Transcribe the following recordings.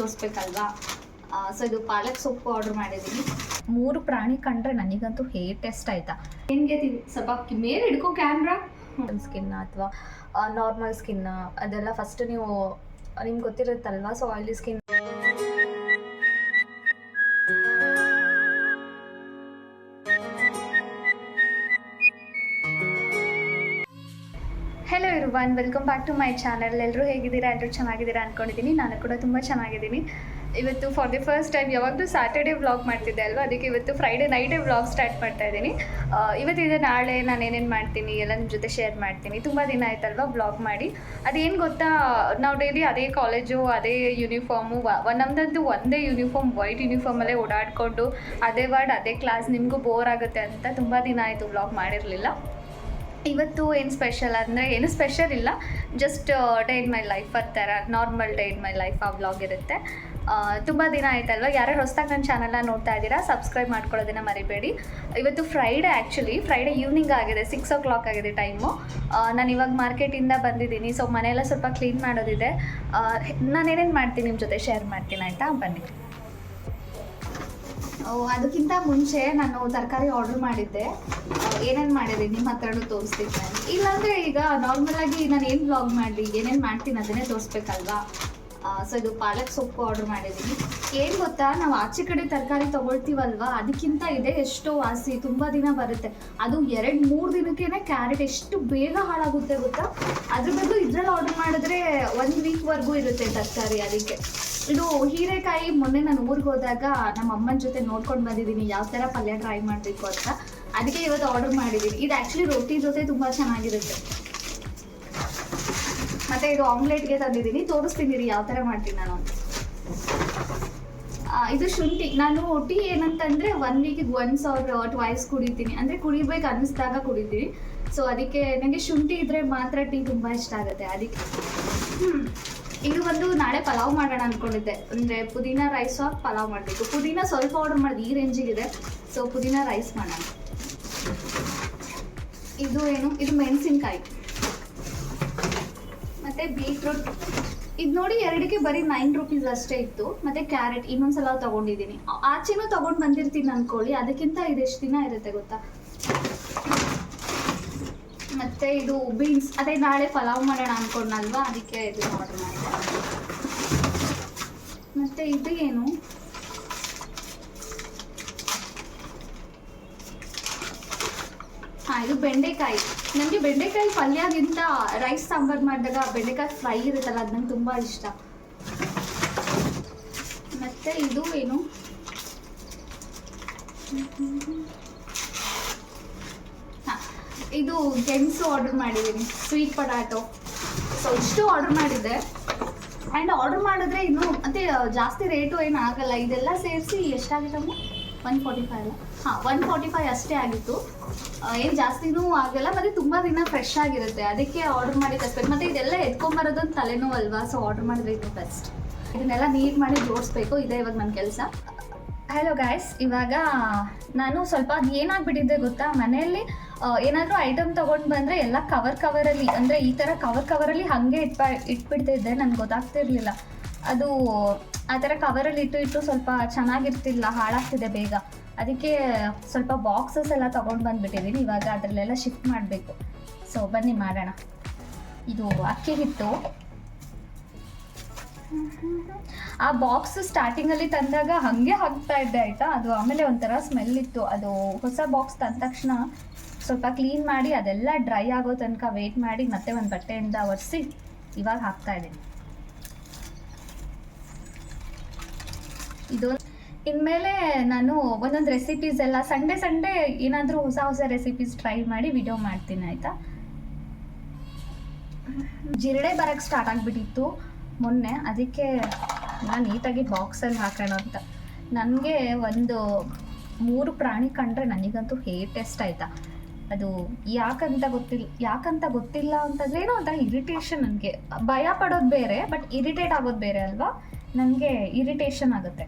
ತೋರಿಸ್ಬೇಕಲ್ವಾ. So ಇದು ಪಾಲಕ್ ಸೊಪ್ಪು order ಮಾಡಿದ್ದೀನಿ. 3 ಪ್ರಾಣಿ ಕಂಡ್ರೆ ನನಗಂತೂ ಹೇರ್ ಟೆಸ್ಟ್ ಆಯ್ತಾ. ನಿಮಗೆ ಸ್ವಲ್ಪ ಮೇಲೆ ಹಿಡ್ಕೋ ಕ್ಯಾಮ್ರಾ. ಸ್ಕಿನ್ ಅಥವಾ ನಾರ್ಮಲ್ ಸ್ಕಿನ್ ಅದೆಲ್ಲ ಫಸ್ಟ್ ನೀವು ನಿಮ್ಗೆ ಗೊತ್ತಿರುತ್ತಲ್ವಾ. So oily skin hello everyone, welcome back to my channel. ಎಲ್ಲರೂ ಹೇಗಿದ್ದೀರಾ? ಎಲ್ಲರೂ ಚೆನ್ನಾಗಿದ್ದೀರಾ ಅಂದ್ಕೊಂಡಿದ್ದೀನಿ. ನಾನು ಕೂಡ ತುಂಬ ಚೆನ್ನಾಗಿದ್ದೀನಿ. ಇವತ್ತು ಫಾರ್ ದಿ ಫಸ್ಟ್ ಟೈಮ್, ಯಾವಾಗಲೂ ಸ್ಯಾಟರ್ಡೇ ವ್ಲಾಗ್ ಮಾಡ್ತಿದ್ದೆ ಅಲ್ವಾ, ಅದಕ್ಕೆ ಇವತ್ತು ಫ್ರೈಡೇ ನೈಟೇ ವ್ಲಾಗ್ ಸ್ಟಾರ್ಟ್ ಮಾಡ್ತಾ ಇದ್ದೀನಿ. ಇವತ್ತಿದೆ ನಾಳೆ ನಾನು ಏನೇನು ಮಾಡ್ತೀನಿ ಎಲ್ಲ ನಿಮ್ಮ ಜೊತೆ ಶೇರ್ ಮಾಡ್ತೀನಿ. ತುಂಬ ದಿನ ಆಯ್ತಲ್ವಾ ವ್ಲಾಗ್ ಮಾಡಿ. ಅದೇನು ಗೊತ್ತಾ, ನಾವು ಡೈಲಿ ಅದೇ ಕಾಲೇಜು, ಅದೇ ಯೂನಿಫಾರ್ಮು, ನಮ್ಮದಂತೂ ಒಂದೇ ಯೂನಿಫಾರ್ಮ್, ವೈಟ್ ಯೂನಿಫಾರ್ಮಲ್ಲೇ ಓಡಾಡಿಕೊಂಡು ಅದೇ ವಾರ್ಡ್ ಅದೇ ಕ್ಲಾಸ್, ನಿಮಗೂ ಬೋರ್ ಆಗುತ್ತೆ ಅಂತ ತುಂಬ ದಿನ ಆಯಿತು ವ್ಲಾಗ್ ಮಾಡಿರಲಿಲ್ಲ. ಇವತ್ತು ಏನು ಸ್ಪೆಷಲ್ ಅಂದರೆ ಏನು ಸ್ಪೆಷಲ್ ಇಲ್ಲ, just day in my life ಆ ಥರ, normal day in my life ಆ ವ್ಲಾಗ್ ಇರುತ್ತೆ. ತುಂಬ ದಿನ ಆಯ್ತಲ್ವ. ಯಾರ್ಯಾರು ಹೊಸದಾಗಿ ನನ್ನ ಚಾನಲ್ನ ನೋಡ್ತಾ ಇದ್ದೀರಾ ಸಬ್ಸ್ಕ್ರೈಬ್ ಮಾಡ್ಕೊಳ್ಳೋದನ್ನ ಮರಿಬೇಡಿ. ಇವತ್ತು ಫ್ರೈಡೇ, ಆ್ಯಕ್ಚುಲಿ ಫ್ರೈಡೇ ಈವ್ನಿಂಗ್ ಆಗಿದೆ, 6 o'clock ಆಗಿದೆ ಟೈಮು. ನಾನು ಇವಾಗ ಮಾರ್ಕೆಟಿಂದ ಬಂದಿದ್ದೀನಿ. ಸೊ ಮನೆಯೆಲ್ಲ ಸ್ವಲ್ಪ ಕ್ಲೀನ್ ಮಾಡೋದಿದೆ. ನಾನು ಏನೇನು ಮಾಡ್ತೀನಿ ನಿಮ್ಮ ಜೊತೆ ಶೇರ್ ಮಾಡ್ತೀನಿ ಆಯಿತಾ, ಬನ್ನಿ. ಅದಕ್ಕಿಂತ ಮುಂಚೆ ನಾನು ತರಕಾರಿ ಆರ್ಡರ್ ಮಾಡಿದ್ದೆ. ಏನೇನು ಮಾಡಿದ್ದೀನಿ ನಿಮ್ಮ ಹತ್ರನೂ ತೋರಿಸ್ತೀನಿ ನಾನು. ಇಲ್ಲಾಂದರೆ ಈಗ ನಾರ್ಮಲಾಗಿ ನಾನು ಏನು ವ್ಲಾಗ್ ಮಾಡಲಿ, ಏನೇನು ಮಾಡ್ತೀನಿ ಅದನ್ನೇ ತೋರಿಸ್ಬೇಕಲ್ವಾ. ಸೊ ಇದು ಪಾಲಕ್ ಸೊಪ್ಪು ಆರ್ಡರ್ ಮಾಡಿದ್ದೀನಿ. ಏನು ಗೊತ್ತಾ, ನಾವು ಆಚೆ ಕಡೆ ತರಕಾರಿ ತೊಗೊಳ್ತೀವಲ್ವಾ, ಅದಕ್ಕಿಂತ ಇದೆ ಎಷ್ಟೋ ವಾಸಿ, ತುಂಬ ದಿನ ಬರುತ್ತೆ. ಅದು 2-3 ದಿನಕ್ಕೇ ಕ್ಯಾರೆಟ್ ಎಷ್ಟು ಬೇಗ ಹಾಳಾಗುತ್ತೆ ಗೊತ್ತಾ. ಅದ್ರ ಬದಲು ಇದ್ರಲ್ಲಿ ಆರ್ಡರ್ ಮಾಡಿದ್ರೆ 1 ವೀಕ್ವರೆಗೂ ಇರುತ್ತೆ ತರಕಾರಿ. ಅದಕ್ಕೆ ಇದು ಹೀರೆಕಾಯಿ ಮೊನ್ನೆ ನಾನು ಊರಿಗೆ ಹೋದಾಗ ನಮ್ಮ ಅಮ್ಮನ ಜೊತೆ ನೋಡ್ಕೊಂಡು ಬಂದಿದ್ದೀನಿ ಯಾವ ಥರ ಪಲ್ಯ ಟ್ರೈ ಮಾಡಬೇಕು ಅಂತ. ಅದಕ್ಕೆ ಇವತ್ತು ಆರ್ಡರ್ ಮಾಡಿದ್ದೀನಿ. ಇದು ಆ್ಯಕ್ಚುಲಿ ರೊಟ್ಟಿ ಜೊತೆ ತುಂಬ ಚೆನ್ನಾಗಿರುತ್ತೆ. ಮತ್ತು ಇದು ಆಮ್ಲೆಟ್ಗೆ ತಂದಿದ್ದೀನಿ, ತೋರಿಸ್ತೀನಿ ಯಾವ ಥರ ಮಾಡ್ತೀನಿ ನಾನು. ಇದು ಶುಂಠಿ. ನಾನು ಟೀ ಏನಂತಂದರೆ 1 ವೀಕಿಗೆ ಒನ್ಸ್ ಆರ್ ಟ್ವೈಸ್ ಕುಡಿತೀನಿ, ಅಂದರೆ ಕುಡಿಬೇಕು ಅನ್ನಿಸ್ದಾಗ ಕುಡಿತೀನಿ. ಸೊ ಅದಕ್ಕೆ ನನಗೆ ಶುಂಠಿ ಇದ್ದರೆ ಮಾತ್ರ ಟೀ ತುಂಬ ಇಷ್ಟ ಆಗುತ್ತೆ. ಅದಕ್ಕೆ ಇದು ಒಂದು ನಾಳೆ ಪಲಾವ್ ಮಾಡೋಣ ಅಂದ್ಕೊಂಡಿದ್ದೆ. ಅಂದರೆ ಪುದೀನ ರೈಸ್ ಆಗಿ ಪಲಾವ್ ಮಾಡಬೇಕು. ಪುದೀನ ಸ್ವಲ್ಪ ಆರ್ಡರ್ ಮಾಡಿದೆ, ಈ ರೇಂಜಿಗಿದೆ. ಸೊ ಪುದೀನ ರೈಸ್ ಮಾಡೋಣ. ಇದು ಏನು, ಇದು ಮೆಣಸಿನ್ಕಾಯಿ ಮತ್ತು ಬೀಟ್ರೂಟ್. ಇದು ನೋಡಿ, 2ಕ್ಕೆ ಬರೀ 9 rupees ಅಷ್ಟೇ ಇತ್ತು. ಮತ್ತು ಕ್ಯಾರೆಟ್ ಇನ್ನೊಂದ್ಸಲ ತೊಗೊಂಡಿದ್ದೀನಿ. ಆಚೆನೂ ತೊಗೊಂಡು ಬಂದಿರ್ತೀನಿ ಅಂದ್ಕೊಳ್ಳಿ, ಅದಕ್ಕಿಂತ ಇದೆಷ್ಟು ದಿನ ಇರುತ್ತೆ ಗೊತ್ತಾ. ಮತ್ತು ಇದು ಬೀನ್ಸ್, ಅದೇ ನಾಳೆ ಪಲಾವ್ ಮಾಡೋಣ ಅಂದ್ಕೊಂಡಲ್ವಾ, ಅದಕ್ಕೆ ಇದು ಆರ್ಡರ್ ಮಾಡಿದೆ. ಮತ್ತು ಇದು ಏನು, ಇದು ಬೆಂಡೆಕಾಯಿ. ನನಗೆ ಬೆಂಡೆಕಾಯಿ ಪಲ್ಯಗಿಂತ ರೈಸ್ ಸಾಂಬಾರು ಮಾಡಿದಾಗ ಬೆಂಡೆಕಾಯಿ ಫ್ರೈ ಇರುತ್ತಲ್ಲ, ಅದು ನಂಗೆ ತುಂಬ ಇಷ್ಟ. ಮತ್ತು ಇದು ಏನು, ಇದು ಗೆಣಸು ಆರ್ಡರ್ ಮಾಡಿದ್ದೀನಿ, ಸ್ವೀಟ್ ಪೊಟ್ಯಾಟೊ. ಸೊ ಇಷ್ಟು ಆರ್ಡರ್ ಮಾಡಿದ್ದೆ. ಆ್ಯಂಡ್ ಆರ್ಡರ್ ಮಾಡಿದ್ರೆ ಇನ್ನೂ ಮತ್ತು ಜಾಸ್ತಿ ರೇಟು ಏನು ಆಗಲ್ಲ. ಇದೆಲ್ಲ ಸೇರಿಸಿ ಎಷ್ಟಾಗಿತ್ತಮ್ಮ, 145 ಅಲ್ಲ, 145 ಅಷ್ಟೇ ಆಗಿತ್ತು. ಏನು ಜಾಸ್ತಿನೂ ಆಗಲ್ಲ, ಮತ್ತು ತುಂಬ ದಿನ ಫ್ರೆಶ್ ಆಗಿರುತ್ತೆ. ಅದಕ್ಕೆ ಆರ್ಡರ್ ಮಾಡಿ ತರಿಸ್ಬೇಕು. ಮತ್ತು ಇದೆಲ್ಲ ಎತ್ಕೊಂಬರೋದೊಂದು ತಲೆನೋವು ಅಲ್ವಾ, ಸೊ ಆರ್ಡರ್ ಮಾಡಿದ್ರೆ ಇದು ಬೆಸ್ಟ್. ಇದನ್ನೆಲ್ಲ ನೀಟ್ ಮಾಡಿ ಜೋಡಿಸ್ಬೇಕು, ಇದೆ ಇವಾಗ ನನ್ನ ಕೆಲಸ. ಹಲೋ ಗಾಯ್ಸ್, ಇವಾಗ ನಾನು ಸ್ವಲ್ಪ ಅದು ಏನಾಗ್ಬಿಟ್ಟಿದ್ದೆ ಗೊತ್ತಾ, ಮನೆಯಲ್ಲಿ ಏನಾದರೂ ಐಟಮ್ ತೊಗೊಂಡು ಬಂದರೆ ಎಲ್ಲ ಕವರಲ್ಲಿ, ಅಂದರೆ ಈ ಥರ ಕವರಲ್ಲಿ ಹಾಗೆ ಇಟ್ಬಿಡ್ತಿದ್ದೆ. ನನಗೆ ಗೊತ್ತಾಗ್ತಿರ್ಲಿಲ್ಲ. ಅದು ಆ ಥರ ಕವರಲ್ಲಿ ಇಟ್ಟು ಸ್ವಲ್ಪ ಚೆನ್ನಾಗಿರ್ತಿಲ್ಲ, ಹಾಳಾಗ್ತಿದೆ ಬೇಗ. ಅದಕ್ಕೆ ಸ್ವಲ್ಪ ಬಾಕ್ಸಸ್ ಎಲ್ಲ ತೊಗೊಂಡು ಬಂದುಬಿಟ್ಟಿದ್ದೀನಿ. ಇವಾಗ ಅದರಲ್ಲೆಲ್ಲ ಶಿಫ್ಟ್ ಮಾಡಬೇಕು. ಸೊ ಬನ್ನಿ ಮಾಡೋಣ. ಇದು ಅಕ್ಕಿ ಹಿಟ್ಟು. ಆ ಬಾಕ್ಸ್ ಸ್ಟಾರ್ಟಿಂಗಲ್ಲಿ ತಂದಾಗ ಹಾಗೆ ಹಾಕ್ತಾ ಇದ್ದೆ ಆಯಿತಾ. ಅದು ಆಮೇಲೆ ಒಂಥರ ಸ್ಮೆಲ್ ಇತ್ತು. ಅದು ಹೊಸ ಬಾಕ್ಸ್ ತಂದ ತಕ್ಷಣ ಸ್ವಲ್ಪ ಕ್ಲೀನ್ ಮಾಡಿ ಅದೆಲ್ಲ ಡ್ರೈ ಆಗೋ ತನಕ ವೆಯ್ಟ್ ಮಾಡಿ ಮತ್ತೆ ಒಂದು ಬಟ್ಟೆಯಿಂದ ಒರೆಸಿ ಇವಾಗ ಹಾಕ್ತಾ ಇದ್ದೀನಿ. ಇದು ಇನ್ಮೇಲೆ ನಾನು ಒಂದೊಂದು ರೆಸಿಪೀಸ್ ಎಲ್ಲ ಸಂಡೇ ಏನಾದರೂ ಹೊಸ ರೆಸಿಪೀಸ್ ಟ್ರೈ ಮಾಡಿ ವಿಡಿಯೋ ಮಾಡ್ತೀನಿ ಆಯಿತಾ. ಜಿರಳೆ ಬರೋಕ್ಕೆ ಸ್ಟಾರ್ಟ್ ಆಗಿಬಿಟ್ಟಿತ್ತು ಮೊನ್ನೆ, ಅದಕ್ಕೆ ನಾನು ನೀಟಾಗಿ ಬಾಕ್ಸಲ್ಲಿ ಹಾಕೋಣ ಅಂತ. ನನಗೆ ಒಂದು 3 ಪ್ರಾಣಿ ಕಂಡ್ರೆ ನನಗಂತೂ ಹೇರ್ ಟೆಸ್ಟ್ ಆಯಿತಾ. ಅದು ಯಾಕಂತ ಗೊತ್ತಿಲ್ಲ ಅಂತಂದರೆ ಏನೋ ಒಂಥರ ಇರಿಟೇಷನ್. ನನಗೆ ಭಯ ಪಡೋದು ಬೇರೆ, ಬಟ್ ಇರಿಟೇಟ್ ಆಗೋದು ಬೇರೆ ಅಲ್ವಾ. ನನಗೆ ಇರಿಟೇಷನ್ ಆಗುತ್ತೆ.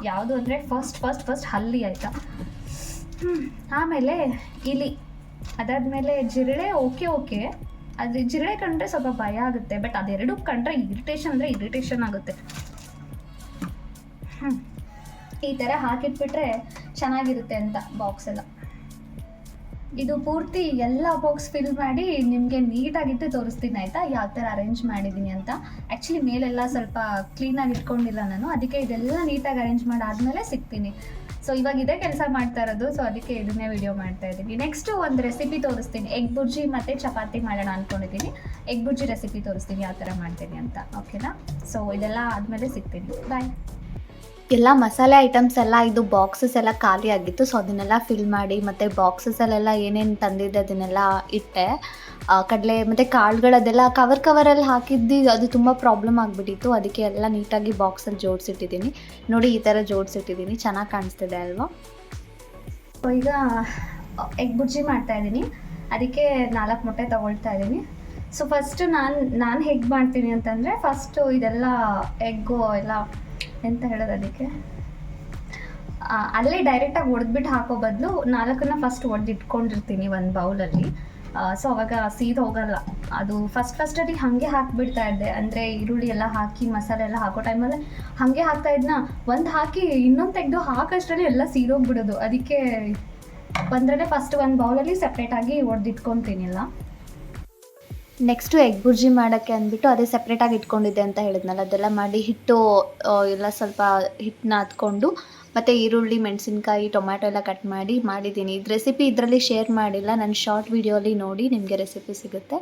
ಯಾವುದು ಅಂದರೆ ಫಸ್ಟ್ ಹಲ್ಲಿ ಆಯಿತಾ, ಆಮೇಲೆ ಇಲಿ, ಅದಾದಮೇಲೆ ಜಿರಳೆ. ಓಕೆ ಅದು ಜಿರಳೆ ಕಂಡ್ರೆ ಸ್ವಲ್ಪ ಭಯ ಆಗುತ್ತೆ, ಬಟ್ ಅದೆರಡು ಕಂಡ್ರೆ ಇರಿಟೇಷನ್ ಆಗುತ್ತೆ. ಈ ಥರ ಹಾಕಿಟ್ಬಿಟ್ರೆ ಚೆನ್ನಾಗಿರುತ್ತೆ ಅಂತ ಬಾಕ್ಸ್ ಎಲ್ಲ. ಇದು ಪೂರ್ತಿ ಎಲ್ಲ ಬಾಕ್ಸ್ ಫಿಲ್ ಮಾಡಿ ನಿಮಗೆ ನೀಟಾಗಿಟ್ಟು ತೋರಿಸ್ತೀನಿ ಆಯಿತಾ, ಯಾವ ಥರ ಅರೇಂಜ್ ಮಾಡಿದ್ದೀನಿ ಅಂತ. ಆ್ಯಕ್ಚುಲಿ ಮೇಲೆಲ್ಲ ಸ್ವಲ್ಪ ಕ್ಲೀನಾಗಿ ಇಟ್ಕೊಂಡಿಲ್ಲ ನಾನು, ಅದಕ್ಕೆ ಇದೆಲ್ಲ ನೀಟಾಗಿ ಅರೇಂಜ್ ಮಾಡಾದ್ಮೇಲೆ ಸಿಗ್ತೀನಿ. ಸೊ ಇವಾಗ ಇದೇ ಕೆಲಸ ಮಾಡ್ತಾ ಇರೋದು, ಸೊ ಅದಕ್ಕೆ ಇದನ್ನೇ ವಿಡಿಯೋ ಮಾಡ್ತಾ ಇದ್ದೀನಿ. ನೆಕ್ಸ್ಟು ಒಂದು ರೆಸಿಪಿ ತೋರಿಸ್ತೀನಿ, ಎಗ್ ಬುರ್ಜಿ ಮತ್ತು ಚಪಾತಿ ಮಾಡೋಣ ಅಂದ್ಕೊಂಡಿದ್ದೀನಿ. ಎಗ್ ಬುರ್ಜಿ ರೆಸಿಪಿ ತೋರಿಸ್ತೀನಿ ಯಾವ ಥರ ಮಾಡ್ತೀನಿ ಅಂತ, ಓಕೆನಾ? ಸೊ ಇದೆಲ್ಲ ಆದಮೇಲೆ ಸಿಗ್ತೀನಿ, ಬಾಯ್. ಎಲ್ಲ ಮಸಾಲೆ ಐಟಮ್ಸ್ ಎಲ್ಲ ಇದು ಬಾಕ್ಸಸ್ ಎಲ್ಲ ಖಾಲಿ ಆಗಿತ್ತು, ಸೊ ಅದನ್ನೆಲ್ಲ ಫಿಲ್ ಮಾಡಿ ಮತ್ತು ಬಾಕ್ಸಸಲ್ಲೆಲ್ಲ ಏನೇನು ತಂದಿದ್ದೆ ಅದನ್ನೆಲ್ಲ ಇಟ್ಟೆ. ಕಡಲೆ ಮತ್ತು ಕಾಳುಗಳದೆಲ್ಲ ಕವರಲ್ಲಿ ಹಾಕಿದ್ದು ಅದು ತುಂಬ ಪ್ರಾಬ್ಲಮ್ ಆಗಿಬಿಟ್ಟಿತ್ತು, ಅದಕ್ಕೆ ಎಲ್ಲ ನೀಟಾಗಿ ಬಾಕ್ಸಲ್ಲಿ ಜೋಡಿಸಿಟ್ಟಿದ್ದೀನಿ. ನೋಡಿ ಈ ಥರ ಜೋಡಿಸಿಟ್ಟಿದ್ದೀನಿ, ಚೆನ್ನಾಗಿ ಕಾಣಿಸ್ತಿದೆ ಅಲ್ವಾ? ಈಗ ಎಗ್ ಬುರ್ಜಿ ಮಾಡ್ತಾಯಿದ್ದೀನಿ, ಅದಕ್ಕೆ 4 ಮೊಟ್ಟೆ ತೊಗೊಳ್ತಾ ಇದ್ದೀನಿ. ಸೊ ಫಸ್ಟು ನಾನು ಹೇಗೆ ಮಾಡ್ತೀನಿ ಅಂತಂದರೆ, ಫಸ್ಟು ಇದೆಲ್ಲ ಎಗ್ಗು ಎಲ್ಲ ಎಂತ ಹೇಳೋದು ಅದಕ್ಕೆ, ಅಲ್ಲೇ ಡೈರೆಕ್ಟಾಗಿ ಒಡೆದ್ಬಿಟ್ಟು ಹಾಕೋ ಬದಲು 4ನ್ನ ಫಸ್ಟ್ ಒಡೆದಿಟ್ಕೊಂಡಿರ್ತೀನಿ ಒಂದು ಬೌಲಲ್ಲಿ. ಸೊ ಅವಾಗ ಸೀದ್ ಹೋಗಲ್ಲ ಅದು. ಫಸ್ಟಲ್ಲಿ ಹಾಗೆ ಹಾಕಿಬಿಡ್ತಾ ಇದ್ದೆ, ಅಂದರೆ ಈರುಳ್ಳಿ ಎಲ್ಲ ಹಾಕಿ ಮಸಾಲೆ ಎಲ್ಲ ಹಾಕೋ ಟೈಮಲ್ಲಿ ಹಾಗೆ ಹಾಕ್ತಾ ಇದ್ನ, ಒಂದು ಹಾಕಿ ಇನ್ನೊಂದು ತೆಗೆದು ಹಾಕೋಷ್ಟರಲ್ಲಿ ಎಲ್ಲ ಸೀದೋಗ್ಬಿಡೋದು. ಅದಕ್ಕೆ ಬಂದರೆ ಫಸ್ಟ್ ಒಂದು ಬೌಲಲ್ಲಿ ಸಪ್ರೇಟಾಗಿ ಒಡೆದಿಟ್ಕೊತೀನಿ ಎಲ್ಲ. ನೆಕ್ಸ್ಟು ಎಗ್ ಬುರ್ಜಿ ಮಾಡೋಕ್ಕೆ ಅಂದ್ಬಿಟ್ಟು ಅದೇ ಸಪ್ರೇಟಾಗಿ ಇಟ್ಕೊಂಡಿದ್ದೆ ಅಂತ ಹೇಳಿದ್ನಲ್ಲ, ಅದೆಲ್ಲ ಮಾಡಿ ಹಿಟ್ಟು ಎಲ್ಲ ಸ್ವಲ್ಪ ಹಿಟ್ಟನ್ನ ಹತ್ಕೊಂಡು ಮತ್ತು ಈರುಳ್ಳಿ, ಮೆಣಸಿನ್ಕಾಯಿ, ಟೊಮ್ಯಾಟೊ ಎಲ್ಲ ಕಟ್ ಮಾಡಿ ಮಾಡಿದ್ದೀನಿ. ಇದು ರೆಸಿಪಿ ಇದರಲ್ಲಿ ಶೇರ್ ಮಾಡಿಲ್ಲ, ನನ್ನ ಶಾರ್ಟ್ ವೀಡಿಯೋಲಿ ನೋಡಿ ನಿಮಗೆ ರೆಸಿಪಿ ಸಿಗುತ್ತೆ.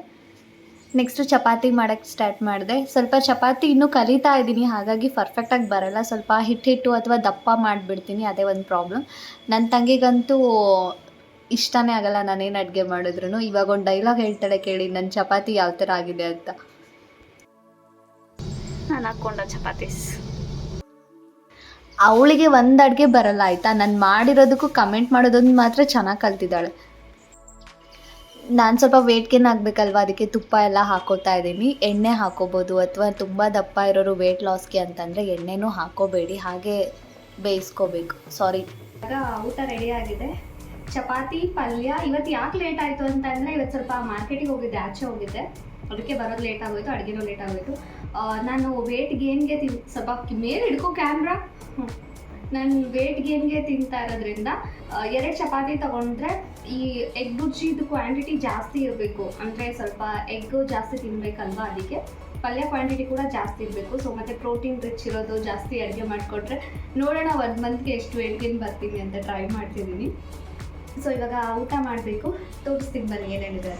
ನೆಕ್ಸ್ಟು ಚಪಾತಿ ಮಾಡೋಕ್ಕೆ ಸ್ಟಾರ್ಟ್ ಮಾಡಿದೆ. ಸ್ವಲ್ಪ ಚಪಾತಿ ಇನ್ನೂ ಕಲಿತಾ ಇದ್ದೀನಿ, ಹಾಗಾಗಿ ಪರ್ಫೆಕ್ಟಾಗಿ ಬರೋಲ್ಲ, ಸ್ವಲ್ಪ ಹಿಟ್ಟು ಅಥವಾ ದಪ್ಪ ಮಾಡಿಬಿಡ್ತೀನಿ, ಅದೇ ಒಂದು ಪ್ರಾಬ್ಲಮ್. ನನ್ನ ತಂಗಿಗಂತೂ ಇಷ್ಟನೇ ಆಗಲ್ಲ ನಾನೇನು ಅಡುಗೆ ಮಾಡಿದ್ರು. ಇವಾಗ ಒಂದು ಡೈಲಾಗ್ ಹೇಳ್ತಾಳೆ ಕೇಳಿ, ನನ್ನ ಚಪಾತಿ ಯಾವ ಥರ ಆಗಿದೆ ಅಂತ. ನಾನು ಹಾಕ್ಕೊಂಡ ಚಪಾತೀಸ್, ಅವಳಿಗೆ ಒಂದು ಅಡುಗೆ ಬರಲ್ಲ ಆಯಿತಾ, ನಾನು ಮಾಡಿರೋದಕ್ಕೂ ಕಮೆಂಟ್ ಮಾಡೋದೊಂದು ಮಾತ್ರ ಚೆನ್ನಾಗಿ ಕಲ್ತಿದ್ದಾಳೆ. ನಾನು ಸ್ವಲ್ಪ ವೇಟ್ ಗೇನ್ ಆಗಬೇಕಲ್ವ, ಅದಕ್ಕೆ ತುಪ್ಪ ಎಲ್ಲ ಹಾಕೋತಾ ಇದ್ದೀನಿ. ಎಣ್ಣೆ ಹಾಕೋಬೋದು, ಅಥವಾ ತುಂಬ ದಪ್ಪ ಇರೋರು ವೇಟ್ ಲಾಸ್ಗೆ ಅಂತಂದರೆ ಎಣ್ಣೆನೂ ಹಾಕೋಬೇಡಿ, ಹಾಗೆ ಬೇಯಿಸ್ಕೋಬೇಕು. ಸಾರಿ. ಇವಾಗ ಊಟ ರೆಡಿ ಆಗಿದೆ, ಚಪಾತಿ ಪಲ್ಯ. ಇವತ್ತು ಯಾಕೆ ಲೇಟ್ ಆಯಿತು ಅಂತಂದರೆ, ಇವತ್ತು ಸ್ವಲ್ಪ ಮಾರ್ಕೆಟಿಗೆ ಹೋಗಿದ್ದೆ, ಆಚೆ ಹೋಗಿದ್ದೆ, ಅದಕ್ಕೆ ಬರೋದು ಲೇಟ್ ಆಗೋಯ್ತು, ಅಡುಗೆನೂ ಲೇಟ್ ಆಗೋಯ್ತು. ನಾನು ವೇಟ್ ಗೇನ್ಗೆ ಸ್ವಲ್ಪ ಮೇಲೆ ಹಿಡ್ಕೋ ಕ್ಯಾಮ್ರಾ. ನಾನು ವೇಟ್ ಗೇನ್ಗೆ ತಿಂತಾ ಇರೋದ್ರಿಂದ 2 ಚಪಾತಿ ತೊಗೊಂಡ್ರೆ ಈ ಎಗ್ ಬುರ್ಜಿದು ಕ್ವಾಂಟಿಟಿ ಜಾಸ್ತಿ ಇರಬೇಕು, ಅಂದರೆ ಸ್ವಲ್ಪ ಎಗ್ಗು ಜಾಸ್ತಿ ತಿನ್ನಬೇಕಲ್ವ, ಅದಕ್ಕೆ ಪಲ್ಯ ಕ್ವಾಂಟಿಟಿ ಕೂಡ ಜಾಸ್ತಿ ಇರಬೇಕು. ಸೊ ಮತ್ತು ಪ್ರೋಟೀನ್ ರಿಚ್ ಇರೋದು ಜಾಸ್ತಿ ಅಡುಗೆ ಮಾಡಿಕೊಟ್ರೆ ನೋಡೋಣ 1 ಮಂತ್ಗೆ ಎಷ್ಟು ವೇಟ್ ಗೇನ್ ಬರ್ತೀನಿ ಅಂತ ಟ್ರೈ ಮಾಡ್ತಿದ್ದೀನಿ. ಸೊ ಇವಾಗ ಊಟ ಮಾಡಬೇಕು, ತೋರಿಸ್ತೀನಿ ಬನ್ನಿ ಏನೇನಿದೆ.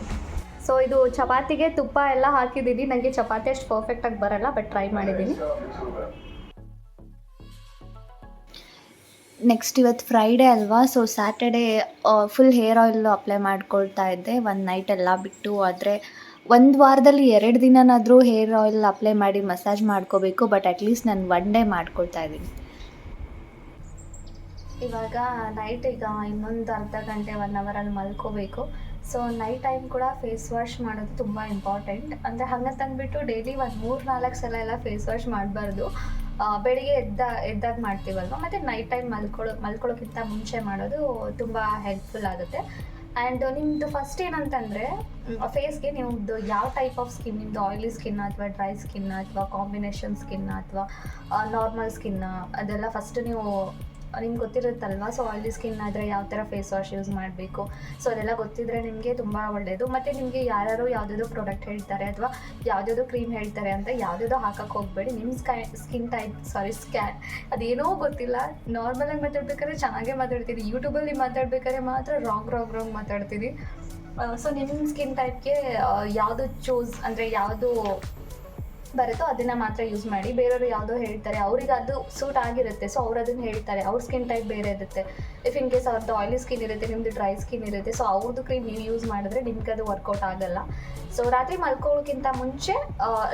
ಸೊ ಇದು ಚಪಾತಿಗೆ ತುಪ್ಪ ಎಲ್ಲ ಹಾಕಿದ್ದೀನಿ. ನನಗೆ ಚಪಾತಿ ಅಷ್ಟು ಪರ್ಫೆಕ್ಟಾಗಿ ಬರಲ್ಲ, ಬಟ್ ಟ್ರೈ ಮಾಡಿದ್ದೀನಿ. ನೆಕ್ಸ್ಟ್ ಇವತ್ತು ಫ್ರೈಡೇ ಅಲ್ವಾ, so Saturday full hair oil apply ಮಾಡ್ಕೊಳ್ತಾ ಇದ್ದೆ ಒಂದು ನೈಟ್ ಎಲ್ಲ ಬಿಟ್ಟು. ಆದರೆ ಒಂದು ವಾರದಲ್ಲಿ 2 ದಿನನಾದರೂ ಹೇರ್ ಆಯಿಲ್ ಅಪ್ಲೈ ಮಾಡಿ ಮಸಾಜ್ ಮಾಡ್ಕೋಬೇಕು, ಬಟ್ ಅಟ್ಲೀಸ್ಟ್ ನಾನು 1 ಡೇ ಮಾಡ್ಕೊಳ್ತಾ ಇದ್ದೀನಿ. ಇವಾಗ ನೈಟ್ ಈಗ ಇನ್ನೊಂದು ಅರ್ಧ ಗಂಟೆ 1 ಅವರಲ್ಲಿ ಮಲ್ಕೋಬೇಕು. ಸೊ ನೈಟ್ ಟೈಮ್ ಕೂಡ ಫೇಸ್ ವಾಶ್ ಮಾಡೋದು ತುಂಬ ಇಂಪಾರ್ಟೆಂಟ್. ಅಂದರೆ ಹಂಗಂತಂದ್ಬಿಟ್ಟು ಡೈಲಿ ಒಂದು 3-4 ಸಲ ಎಲ್ಲ ಫೇಸ್ ವಾಶ್ ಮಾಡಬಾರ್ದು. ಬೆಳಿಗ್ಗೆ ಎದ್ದಾಗ ಮಾಡ್ತೀವಲ್ವ, ಮತ್ತು ನೈಟ್ ಟೈಮ್ ಮಲ್ಕೊಳ್ಳೋಕ್ಕಿಂತ ಮುಂಚೆ ಮಾಡೋದು ತುಂಬ ಹೆಲ್ಪ್ಫುಲ್ ಆಗುತ್ತೆ. ಆ್ಯಂಡ್ ನಿಮ್ಮದು ಫಸ್ಟ್ ಏನಂತಂದರೆ, ಫೇಸ್ಗೆ ನಿಮ್ಮದು ಯಾವ ಟೈಪ್ ಆಫ್ ಸ್ಕಿನ್, ನಿಮ್ಮದು ಆಯಿಲಿ ಸ್ಕಿನ್ ಅಥವಾ ಡ್ರೈ ಸ್ಕಿನ್ ಅಥವಾ ಕಾಂಬಿನೇಷನ್ ಸ್ಕಿನ್ ಅಥವಾ ನಾರ್ಮಲ್ ಸ್ಕಿನ್, ಅದೆಲ್ಲ ಫಸ್ಟ್ ನೀವು ನಿಮ್ಗೆ ಗೊತ್ತಿರುತ್ತಲ್ವ. ಸೊ ಆಯಿಲಿ ಸ್ಕಿನ್ ಆದರೆ ಯಾವ ಥರ ಫೇಸ್ ವಾಶ್ ಯೂಸ್ ಮಾಡಬೇಕು, ಸೊ ಅದೆಲ್ಲ ಗೊತ್ತಿದ್ದರೆ ನಿಮಗೆ ತುಂಬ ಒಳ್ಳೆಯದು. ಮತ್ತು ನಿಮಗೆ ಯಾರು ಯಾವುದಾದ್ರು ಪ್ರಾಡಕ್ಟ್ ಹೇಳ್ತಾರೆ ಅಥವಾ ಯಾವುದಾದ್ರು ಕ್ರೀಮ್ ಹೇಳ್ತಾರೆ ಅಂತ ಯಾವುದಾದ್ರು ಹಾಕಕ್ಕೆ ಹೋಗಬೇಡಿ. ನಿಮ್ಮ ಸ್ಕಿನ್ ಟೈಪ್ ಅದೇನೋ ಗೊತ್ತಿಲ್ಲ, ನಾರ್ಮಲಾಗಿ ಮಾತಾಡ್ಬೇಕಾದ್ರೆ ಚೆನ್ನಾಗೇ ಮಾತಾಡ್ತೀನಿ, ಯೂಟ್ಯೂಬಲ್ಲಿ ಮಾತಾಡ್ಬೇಕಾದ್ರೆ ಮಾತ್ರ ರಾಂಗ್ ಮಾತಾಡ್ತೀನಿ. ಸೊ ನಿಮ್ಮ ಸ್ಕಿನ್ ಟೈಪ್ಗೆ ಯಾವುದು ಅಂದರೆ ಯಾವುದು ಬರುತ್ತೋ ಅದನ್ನು ಮಾತ್ರ ಯೂಸ್ ಮಾಡಿ. ಬೇರೆಯವರು ಯಾವುದೋ ಹೇಳ್ತಾರೆ, ಅವ್ರಿಗೆ ಅದು ಸೂಟ್ ಆಗಿರುತ್ತೆ, ಸೊ ಅವ್ರು ಅದನ್ನು ಹೇಳ್ತಾರೆ, ಅವ್ರ ಸ್ಕಿನ್ ಟೈಪ್ ಬೇರೆ ಇರುತ್ತೆ. ಇಫ್ ಇನ್ ಕೇಸ್ ಅವ್ರದ್ದು ಆಯಿಲಿ ಸ್ಕಿನ್ ಇರುತ್ತೆ, ನಿಮ್ಮದು ಡ್ರೈ ಸ್ಕಿನ್ ಇರುತ್ತೆ, ಸೊ ಅವ್ರದ್ದು ಕ್ರೀಮ್ ನೀವು ಯೂಸ್ ಮಾಡಿದ್ರೆ ನಿಮ್ಗೆ ಅದು ವರ್ಕೌಟ್ ಆಗಲ್ಲ. ಸೊ ರಾತ್ರಿ ಮಲ್ಕೊಳ್ಳೋಕ್ಕಿಂತ ಮುಂಚೆ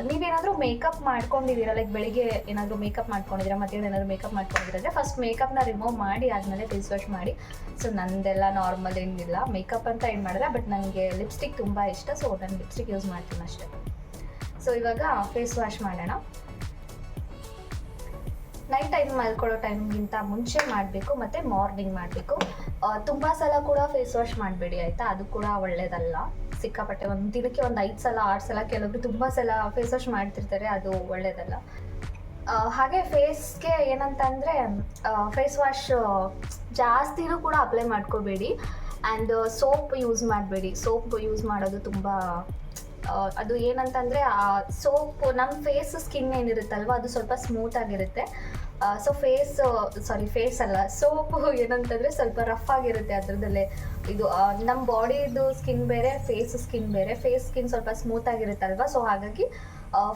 ನೀವೇನಾದರೂ ಮೇಕಪ್ ಮಾಡ್ಕೊಂಡಿದ್ದೀರಾ, ಲೈಕ್ ಬೆಳಿಗ್ಗೆ ಏನಾದರೂ ಮೇಕಪ್ ಮಾಡ್ಕೊಂಡಿದ್ದೀರಾ, ಮಧ್ಯಾಹ್ನ ಏನಾದರೂ ಮೇಕಪ್ ಮಾಡ್ಕೊಂಡಿದ್ರೆ ಫಸ್ಟ್ ಮೇಕಪ್ನ ರಿಮೂವ್ ಮಾಡಿ ಆದಮೇಲೆ ಫೇಸ್ ವಾಶ್ ಮಾಡಿ. ಸೊ ನಂದೆಲ್ಲ ನಾರ್ಮಲ್ ಏನಿಲ್ಲ, ಮೇಕಪ್ ಅಂತ ಏನು ಮಾಡಿದ್ರೆ, ಬಟ್ ನನಗೆ ಲಿಪ್ಸ್ಟಿಕ್ ತುಂಬ ಇಷ್ಟ, ಸೊ ನಾನು ಲಿಪ್ಸ್ಟಿಕ್ ಯೂಸ್ ಮಾಡ್ತೀನಿ ಅಷ್ಟೇ. ಸೊ ಇವಾಗ ಫೇಸ್ ವಾಶ್ ಮಾಡೋಣ. ನೈಟ್ ಟೈಮ್ ಮಲ್ಕೊಳ್ಳೋ ಟೈಮ್ಗಿಂತ ಮುಂಚೆ ಮಾಡಬೇಕು, ಮತ್ತು ಮಾರ್ನಿಂಗ್ ಮಾಡಬೇಕು. ತುಂಬ ಸಲ ಕೂಡ ಫೇಸ್ ವಾಶ್ ಮಾಡಬೇಡಿ ಆಯಿತಾ, ಅದು ಕೂಡ ಒಳ್ಳೆಯದಲ್ಲ. ಸಿಕ್ಕಾಪಟ್ಟೆ ದಿನಕ್ಕೆ 5 ಸಲ 6 ಸಲ, ಕೆಲವೊಬ್ರು ತುಂಬ ಸಲ ಫೇಸ್ ವಾಶ್ ಮಾಡ್ತಿರ್ತಾರೆ, ಅದು ಒಳ್ಳೆಯದಲ್ಲ. ಹಾಗೆ ಫೇಸ್ಗೆ ಏನಂತಂದರೆ ಫೇಸ್ ವಾಶ್ ಜಾಸ್ತಿನೂ ಕೂಡ ಅಪ್ಲೈ ಮಾಡ್ಕೋಬೇಡಿ. ಆ್ಯಂಡ್ ಸೋಪ್ ಯೂಸ್ ಮಾಡಬೇಡಿ. ಸೋಪ್ ಯೂಸ್ ಮಾಡೋದು ತುಂಬ ಅದು ಏನಂತಂದರೆ ಆ ಸೋಪು ನಮ್ಮ ಸ್ಕಿನ್ ಏನಿರುತ್ತಲ್ವ ಅದು ಸ್ವಲ್ಪ ಸ್ಮೂತಾಗಿರುತ್ತೆ. ಸೊ ಫೇಸ್ ಅಲ್ಲ, ಸೋಪು ಏನಂತಂದರೆ ಸ್ವಲ್ಪ ರಫ್ ಆಗಿರುತ್ತೆ ಅದರದಲ್ಲೇ. ಇದು ನಮ್ಮ ಬಾಡಿದು ಸ್ಕಿನ್ ಬೇರೆ, ಸ್ಕಿನ್ ಬೇರೆ. ಸ್ಕಿನ್ ಸ್ವಲ್ಪ ಸ್ಮೂತಾಗಿರುತ್ತಲ್ವ, ಸೊ ಹಾಗಾಗಿ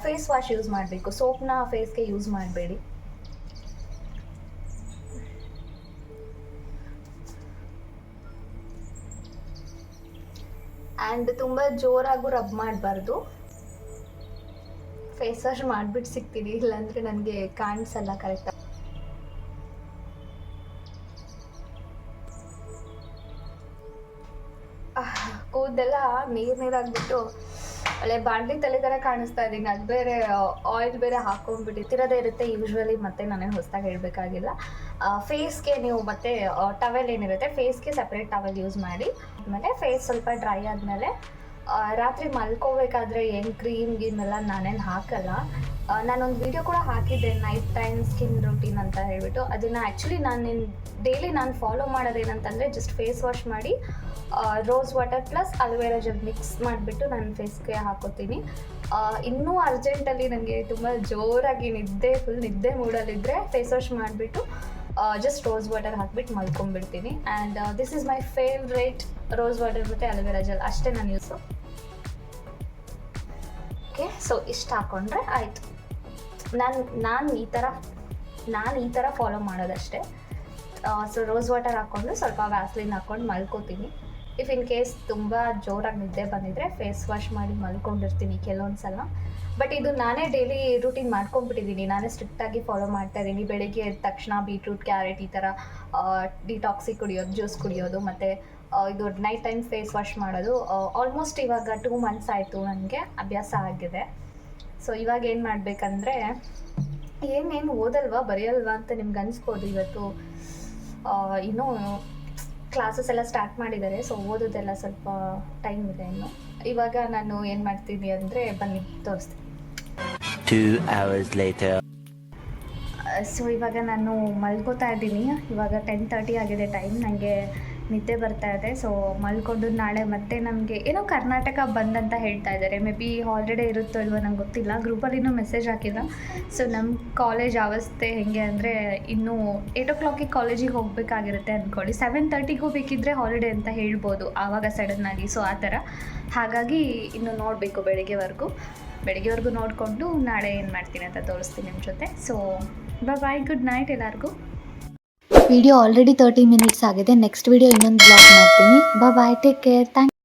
ಫೇಸ್ ವಾಶ್ ಯೂಸ್ ಮಾಡಬೇಕು. ಸೋಪ್ನ ಫೇಸ್ಗೆ ಯೂಸ್ ಮಾಡಬೇಡಿ. ಆ್ಯಂಡ್ ತುಂಬ ಜೋರಾಗೂ ರಬ್ ಮಾಡಬಾರ್ದು. ಫೇಸ್ ವಾಶ್ ಮಾಡಿಬಿಟ್ಟು ಸಿಗ್ತೀನಿ, ಇಲ್ಲಾಂದರೆ ನನಗೆ ಕಾಣಿಸಲ್ಲ ಕರೆಕ್ಟಾಗಿ. ಕೂದಲೆಲ್ಲ ನೀರಾಗ್ಬಿಟ್ಟು ಒಳ್ಳೆ ಬಾಂಡ್ಲಿ ತಲೆ ಥರ ಕಾಣಿಸ್ತಾ ಇದ್ದೀನಿ. ಅದು ಬೇರೆ ಆಯಿಲ್ ಬೇರೆ ಹಾಕೊಂಡ್ಬಿಟ್ಟಿರೋದೇ ಇರುತ್ತೆ ಯೂಶ್ವಲಿ. ಮತ್ತೆ ನಾನೇ ಹೊಸದಾಗಿ ಹೇಳಬೇಕಾಗಿಲ್ಲ. ಫೇಸ್ಗೆ ನೀವು ಮತ್ತೆ ಟವೆಲ್ ಏನಿರುತ್ತೆ ಫೇಸ್ಗೆ ಸಪ್ರೇಟ್ ಟವೆಲ್ ಯೂಸ್ ಮಾಡಿ. ಆಮೇಲೆ ಫೇಸ್ ಸ್ವಲ್ಪ ಡ್ರೈ ಆದಮೇಲೆ ರಾತ್ರಿ ಮಲ್ಕೋಬೇಕಾದ್ರೆ ಏನು ಕ್ರೀಮ್ ಗೀಮೆಲ್ಲ ನಾನೇನು ಹಾಕಲ್ಲ. ನಾನೊಂದು ವಿಡಿಯೋ ಕೂಡ ಹಾಕಿದ್ದೆ, ನೈಟ್ ಟೈಮ್ ಸ್ಕಿನ್ ರೂಟೀನ್ ಅಂತ ಹೇಳ್ಬಿಟ್ಟು. ಅದನ್ನು ಆ್ಯಕ್ಚುಲಿ ಡೈಲಿ ನಾನು ಫಾಲೋ ಮಾಡೋದೇನಂತಂದರೆ ಜಸ್ಟ್ ಫೇಸ್ ವಾಶ್ ಮಾಡಿ rose water plus aloe vera gel mix ಮಾಡಿಬಿಟ್ಟು ನಾನು ಫೇಸ್ಗೆ ಹಾಕೋತೀನಿ. ಇನ್ನೂ ಅರ್ಜೆಂಟಲ್ಲಿ ನನಗೆ ತುಂಬ ಜೋರಾಗಿ ಫುಲ್ ನಿದ್ದೆ ಮೂಡಲ್ಲಿದ್ದರೆ ಫೇಸ್ ವಾಶ್ ಮಾಡಿಬಿಟ್ಟು ಜಸ್ಟ್ ರೋಸ್ ವಾಟರ್ ಹಾಕ್ಬಿಟ್ಟು ಮಲ್ಕೊಂಡ್ಬಿಡ್ತೀನಿ. And this is my favourite rose water ಮತ್ತು ಅಲೋವೆರಾ ಜೆಲ್ ಅಷ್ಟೇ ನಾನು ಯೂಸು. ಓಕೆ, ಸೊ ಇಷ್ಟು ಹಾಕ್ಕೊಂಡ್ರೆ ಆಯಿತು. ನಾನು ಈ ಥರ ಫಾಲೋ ಮಾಡೋದಷ್ಟೇ. ಸೊ ರೋಸ್ ವಾಟರ್ ಹಾಕ್ಕೊಂಡು ಸ್ವಲ್ಪ ವ್ಯಾಸ್ಲಿನ್ ಹಾಕ್ಕೊಂಡು ಮಲ್ಕೋತೀನಿ. ಇಫ್ ಇನ್ ಕೇಸ್ ತುಂಬ ಜೋರಾಗಿ ನಿದ್ದೆ ಬಂದಿದ್ದರೆ ಫೇಸ್ ವಾಶ್ ಮಾಡಿ ಮಲ್ಕೊಂಡಿರ್ತೀನಿ ಕೆಲವೊಂದು ಸಲ. ಬಟ್ ಇದು ನಾನೇ ಡೈಲಿ ರೂಟೀನ್ ಮಾಡ್ಕೊಂಡ್ಬಿಟ್ಟಿದ್ದೀನಿ, ನಾನೇ ಸ್ಟ್ರಿಕ್ಟಾಗಿ ಫಾಲೋ ಮಾಡ್ತಾಯಿದ್ದೀನಿ. ಬೆಳಗ್ಗೆ ಎದ್ದ ತಕ್ಷಣ ಬೀಟ್ರೂಟ್, ಕ್ಯಾರೆಟ್ ಈ ಥರ ಡಿಟಾಕ್ಸಿ ಕುಡಿಯೋದು, ಜ್ಯೂಸ್ ಕುಡಿಯೋದು, ಮತ್ತು ಇದು ನೈಟ್ ಟೈಮ್ ಫೇಸ್ ವಾಶ್ ಮಾಡೋದು. ಆಲ್ಮೋಸ್ಟ್ ಇವಾಗ 2 months ಆಯಿತು ನನಗೆ ಅಭ್ಯಾಸ ಆಗಿದೆ. ಸೊ ಇವಾಗ ಏನು ಮಾಡಬೇಕಂದ್ರೆ, ಏನೇನು ಓದಲ್ವಾ ಬರೆಯಲ್ವಾ ಅಂತ ನಿಮ್ಗೆ ಅನಿಸ್ಬೋದು. ಇವತ್ತು ಇನ್ನೂ ಕ್ಲಾಸಸ್ ಎಲ್ಲ ಸ್ಟಾರ್ಟ್ ಮಾಡಿದ್ದಾರೆ, ಸೊ ಓದೋದೆಲ್ಲ ಸ್ವಲ್ಪ ಟೈಮ್ ಇದೆ ಇನ್ನು. ಇವಾಗ ನಾನು ಏನು ಮಾಡ್ತೀನಿ ಅಂದರೆ ಬನ್ನಿ ತೋರಿಸ್ತೀನಿ. 2 hours later. ಸೊ ಇವಾಗ ನಾನು ಮಲ್ಕೋತಾ ಇದ್ದೀನಿ. ಇವಾಗ 10:30 ಆಗಿದೆ ಟೈಮ್. ನನಗೆ ನಿದ್ದೆ ಬರ್ತಾ ಇದೆ. ಸೊ ಮಲ್ಕೊಂಡು ನಾಳೆ ಮತ್ತೆ ನಮಗೆ ಏನೋ ಕರ್ನಾಟಕ ಬಂದ್ ಅಂತ ಹೇಳ್ತಾ ಇದ್ದಾರೆ. ಮೇ ಬಿ ಹಾಲಿಡೇ ಇರುತ್ತೋ ಇಲ್ವೋ ನಂಗೆ ಗೊತ್ತಿಲ್ಲ. ಗ್ರೂಪಲ್ಲಿ ಇನ್ನೂ ಮೆಸೇಜ್ ಹಾಕಿಲ್ಲ. ಸೊ ನಮ್ಮ ಕಾಲೇಜ್ ಅವಸ್ಥೆ ಹೇಗೆ ಅಂದರೆ, ಇನ್ನೂ 8 o'clock ಕಾಲೇಜಿಗೆ ಹೋಗಬೇಕಾಗಿರುತ್ತೆ ಅಂದ್ಕೊಳ್ಳಿ. 7:30 ಬೇಕಿದ್ದರೆ ಹಾಲಿಡೇ ಅಂತ ಹೇಳ್ಬೋದು ಆವಾಗ ಸಡನ್ನಾಗಿ. ಸೊ ಆ ಥರ. ಹಾಗಾಗಿ ಇನ್ನು ನೋಡಬೇಕು ಬೆಳಿಗ್ಗೆವರೆಗೂ ನೋಡಿಕೊಂಡು ನಾಳೆ ಏನು ಮಾಡ್ತೀನಿ ಅಂತ ತೋರಿಸ್ತೀನಿ ನಿಮ್ಮ ಜೊತೆ. ಸೊ ಬಾಯ್, ಗುಡ್ ನೈಟ್ ಎಲ್ಲರಿಗೂ. ವಿಡಿಯೋ ಆಲ್ರೆಡಿ 30 minutes ಆಗಿದೆ. ನೆಕ್ಸ್ಟ್ ವಿಡಿಯೋ ಇನ್ನೊಂದು ಬ್ಲಾಗ್ ಮಾಡ್ತೀನಿ. ಬಾಯ್, ಟೇಕ್ ಕೇರ್. ಥ್ಯಾಂಕ್